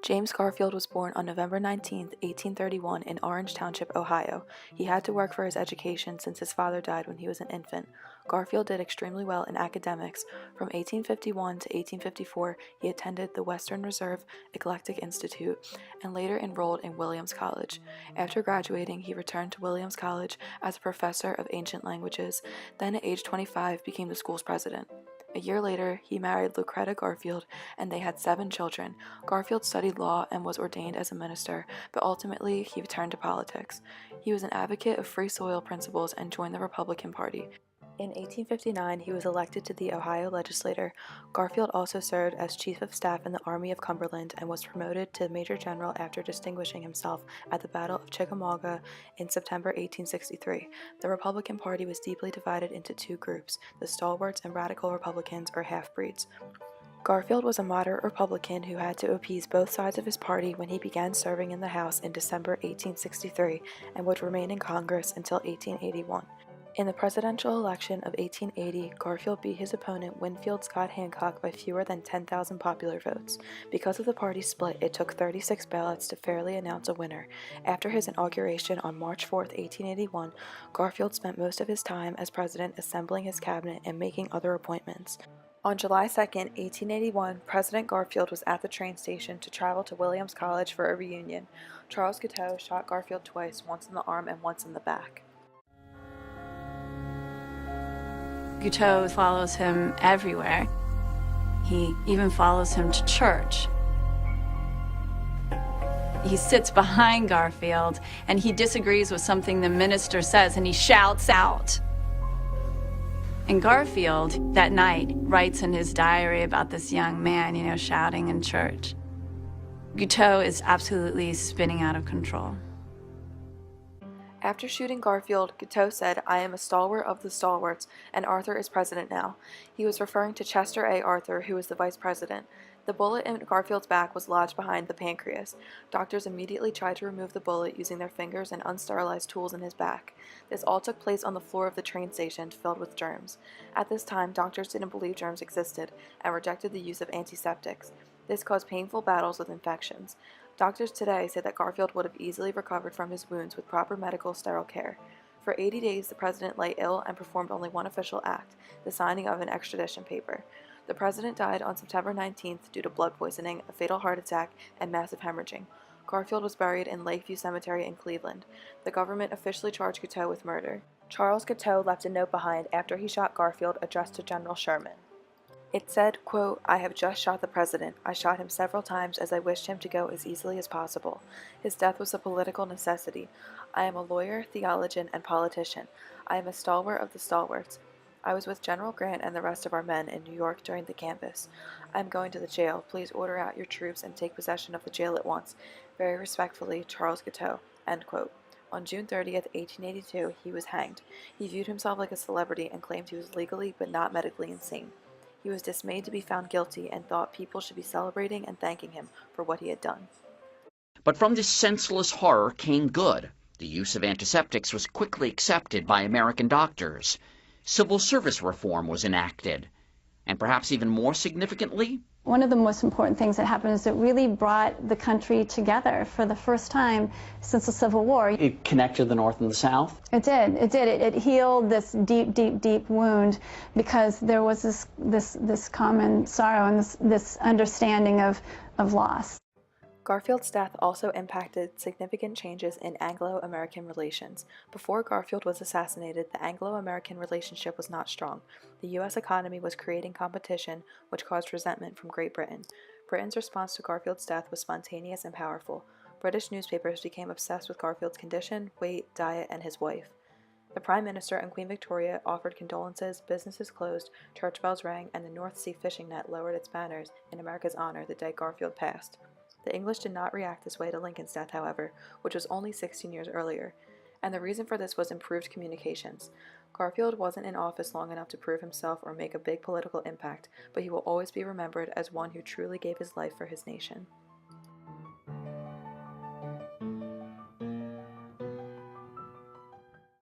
James Garfield was born on November 19, 1831 in Orange Township, Ohio. He had to work for his education since his father died when he was an infant. Garfield did extremely well in academics. From 1851 to 1854, he attended the Western Reserve Eclectic Institute and later enrolled in Williams College. After graduating, he returned to Williams College as a professor of ancient languages, then at age 25 became the school's president. A year later, he married Lucretta Garfield, and they had 7 children. Garfield studied law and was ordained as a minister, but ultimately he returned to politics. He was an advocate of free soil principles and joined the Republican Party. In 1859, he was elected to the Ohio legislature. Garfield also served as Chief of Staff in the Army of Cumberland and was promoted to Major General after distinguishing himself at the Battle of Chickamauga in September 1863. The Republican Party was deeply divided into 2 groups, the stalwarts and radical Republicans, or half-breeds. Garfield was a moderate Republican who had to appease both sides of his party when he began serving in the House in December 1863 and would remain in Congress until 1881. In the presidential election of 1880, Garfield beat his opponent Winfield Scott Hancock by fewer than 10,000 popular votes. Because of the party split, it took 36 ballots to fairly announce a winner. After his inauguration on March 4, 1881, Garfield spent most of his time as president assembling his cabinet and making other appointments. On July 2, 1881, President Garfield was at the train station to travel to Williams College for a reunion. Charles Guiteau shot Garfield twice, once in the arm and once in the back. Guiteau follows him everywhere. He even follows him to church. He sits behind Garfield and he disagrees with something the minister says and he shouts out. And Garfield, that night, writes in his diary about this young man, shouting in church. Guiteau is absolutely spinning out of control. After shooting Garfield, Guiteau said, "I am a stalwart of the stalwarts, and Arthur is president now." He was referring to Chester A. Arthur, who was the vice president. The bullet in Garfield's back was lodged behind the pancreas. Doctors immediately tried to remove the bullet using their fingers and unsterilized tools in his back. This all took place on the floor of the train station filled with germs. At this time, doctors didn't believe germs existed and rejected the use of antiseptics. This caused painful battles with infections. Doctors today say that Garfield would have easily recovered from his wounds with proper medical sterile care. For 80 days, the president lay ill and performed only one official act, the signing of an extradition paper. The president died on September 19th due to blood poisoning, a fatal heart attack, and massive hemorrhaging. Garfield was buried in Lakeview Cemetery in Cleveland. The government officially charged Guiteau with murder. Charles Guiteau left a note behind after he shot Garfield addressed to General Sherman. It said, quote, "I have just shot the president. I shot him several times as I wished him to go as easily as possible. His death was a political necessity. I am a lawyer, theologian, and politician. I am a stalwart of the stalwarts. I was with General Grant and the rest of our men in New York during the canvass. I am going to the jail. Please order out your troops and take possession of the jail at once. Very respectfully, Charles Guiteau." End quote. On June 30th, 1882, he was hanged. He viewed himself like a celebrity and claimed he was legally but not medically insane. He was dismayed to be found guilty and thought people should be celebrating and thanking him for what he had done. But from this senseless horror came good. The use of antiseptics was quickly accepted by American doctors. Civil service reform was enacted. And perhaps even more significantly, one of the most important things that happened is it really brought the country together for the first time since the Civil War. It connected the North and the South? It did. It did. It healed this deep, deep, deep wound because there was this common sorrow and this understanding of loss. Garfield's death also impacted significant changes in Anglo-American relations. Before Garfield was assassinated, the Anglo-American relationship was not strong. The U.S. economy was creating competition, which caused resentment from Great Britain. Britain's response to Garfield's death was spontaneous and powerful. British newspapers became obsessed with Garfield's condition, weight, diet, and his wife. The Prime Minister and Queen Victoria offered condolences, businesses closed, church bells rang, and the North Sea fishing net lowered its banners in America's honor the day Garfield passed. The English did not react this way to Lincoln's death, however, which was only 16 years earlier, and the reason for this was improved communications. Garfield wasn't in office long enough to prove himself or make a big political impact, but he will always be remembered as one who truly gave his life for his nation.